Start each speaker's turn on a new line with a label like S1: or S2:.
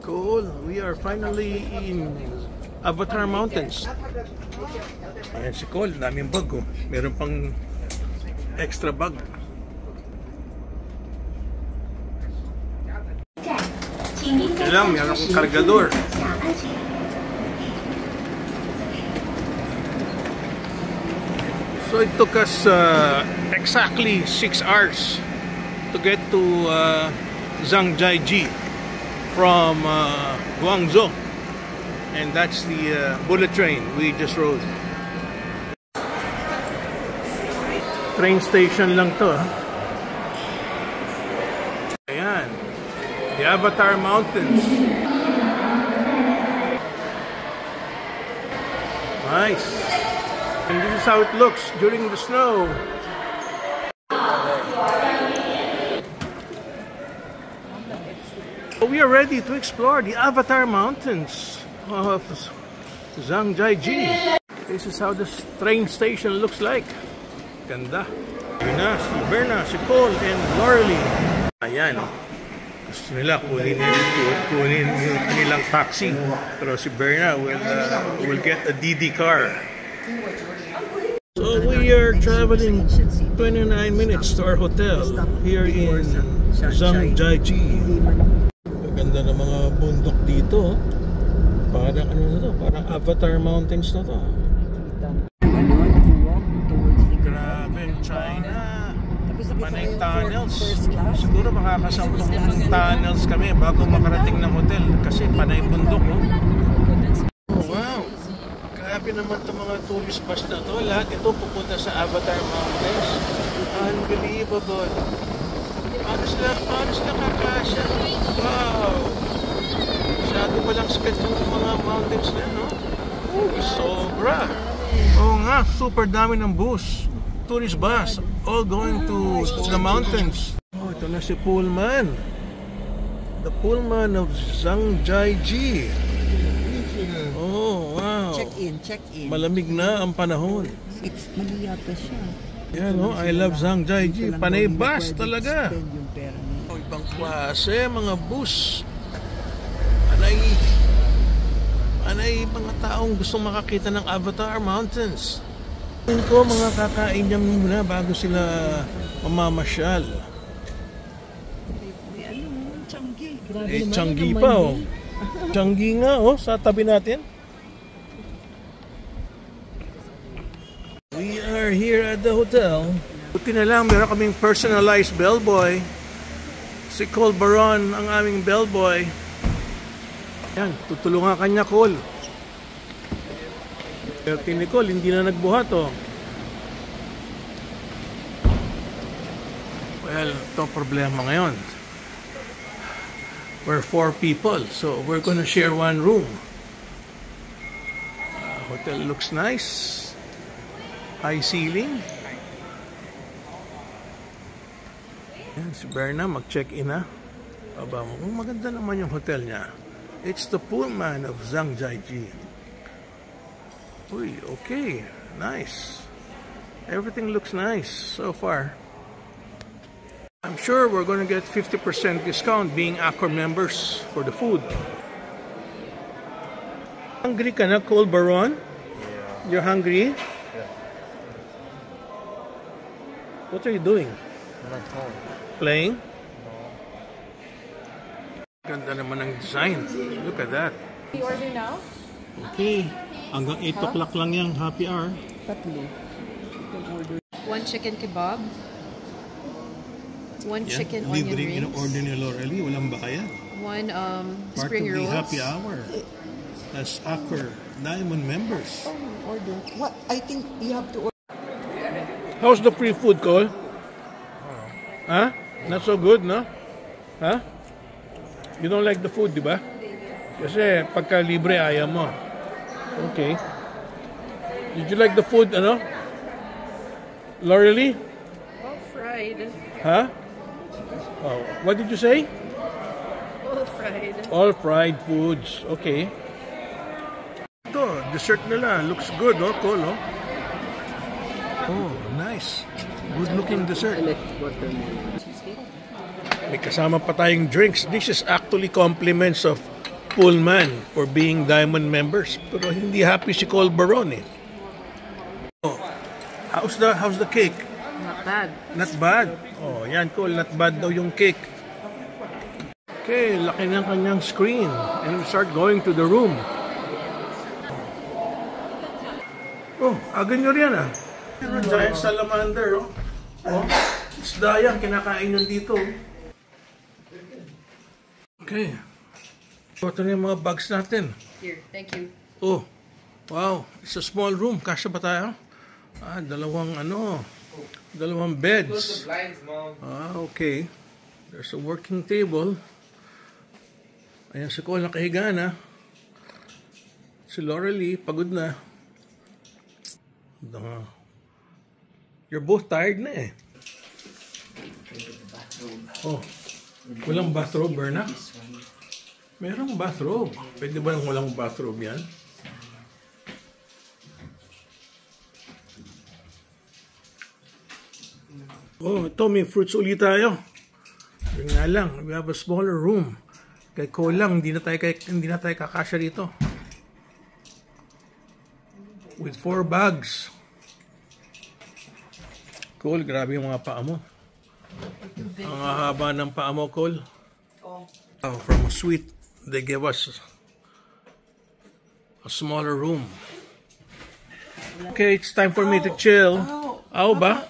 S1: Cool. We are finally in Avatar Mountains. Ayan si Cole, daming bag oh. Meron pang extra bag. Kailang, meron akong kargador. So it took us exactly 6 hours to get to Zhangjiajie from Guangzhou, and that's the bullet train we just rode. Train station lang to. Ayan, the Avatar Mountains. Nice. And this is how it looks during the snow. We are ready to explore the Avatar Mountains of Zhangjiajie. This is how the train station looks like. Ganda. Yun na, si Berna, si Cole, and Laurelie. Ayan. Gusto nila kunin yung kanilang taxi. Pero si Berna will get a DD car. So we are traveling 29 minutes to our hotel here in Zhangjiajie. Ganda ng mga bundok dito. Parang ano na to? Parang Avatar Mountains na to. Grabe, China. Panay tunnels. Siguro makakasampung tunnels kami bago makarating ng hotel. Kasi panay bundok oh. Oh wow. Grabe naman itong mga tourist bus na to. Lahat ito pupunta sa Avatar Mountains. Unbelievable. Paano sila kakasya? Wow! Masyado palang sikat yung mga mountains na, no? Sobra! Oo nga, super dami ng bus. Tourist bus. All going to the mountains. Oh, ito na si Pullman. The Pullman of Zhangjiajie. Oh, wow.
S2: Check in.
S1: Malamig na ang panahon.
S2: Mali yata siya.
S1: Yan o, I love Zhangjiajie. Panay bus talaga. O, ibang klase, mga bus. Panay mga taong gustong makakita ng Avatar Mountains. Tingin ko mga kakain niya muna bago sila mamamasyal. Changi pa o. Changi nga o, sa tabi natin. We are here at the hotel. Buti na lang, meron kaming personalized bellboy. Si Cole Baron ang aming bellboy. Yan, tutulungan kanya Cole. Pero ni Cole, hindi na nagbuhat oh. Well, ito problema ngayon. We're 4 people, so we're gonna share one room. Hotel looks nice. High ceiling. Yan, si Berna mag-check-in na. Aba mo, maganda naman yung hotel niya. It's the Pullman of Zhangjiajie. Uy, okay. Nice. Everything looks nice so far. I'm sure we're gonna get 50% discount being Accor members for the food. Hungry ka na, Cole Baron? You're hungry? What are you doing? Playing? Ganda naman ng design. Look at that.
S3: You order now?
S1: Okay. Hanggang 8 o'clock lang yung happy hour.
S2: Tatlo.
S3: 1 chicken kebab. 1 chicken onion
S1: Libre
S3: rings.
S1: in-order ni Laurelie. Walang bakayan.
S3: 1
S1: Part
S3: spring
S1: of the
S3: rolls.
S1: happy hour. As Accor Diamond members.
S2: Order. What? I think you have to order.
S1: How's the free food, Cole? Huh? Not so good, no? Huh? You don't like the food, di ba? Kasi pagka libre, ayaw mo. Okay. Did you like the food, ano? Laurelie?
S3: All fried.
S1: Huh? Oh, what did you say?
S3: All fried.
S1: All fried foods. Okay. Ito, dessert nila. Looks good, no, Cole, no? Oh, nice. Good looking dessert. May kasama pa tayong drinks. This is actually compliments of Pullman for being Diamond members. Pero hindi happy si Cole Barone. Oh, how's the cake?
S3: Not bad.
S1: Not bad. Oh, yan Cole, not bad daw yung cake. Okay, laki ng kanyang screen. And we start going to the room. Oh, aga nyo riyan ah. Giant salamander, oh. Oh, isda yan, kinakain nun dito. Okay. Ito na yung mga bags natin.
S3: Here, thank you.
S1: Oh, wow. It's a small room. Kasya ba tayo? Dalawang beds. Okay. There's a working table. Ayan si Cole nakahiga na. Si Lorelie, pagod na. You're both tired na eh. Oh, walang bathrobe, Berna? Merong bathrobe. Pwede ba nang walang bathrobe yan? Oh, ito, may fruits ulit tayo. Yun nga lang, we have a smaller room. Kay Cole lang, hindi na tayo kakasya dito. With 4 bags. Cole, grabe yung mga paa mo. Ang haba ng paa mo, Cole. Oh, from a suite, they gave us a smaller room. Okay, it's time for me to chill. Ow ba?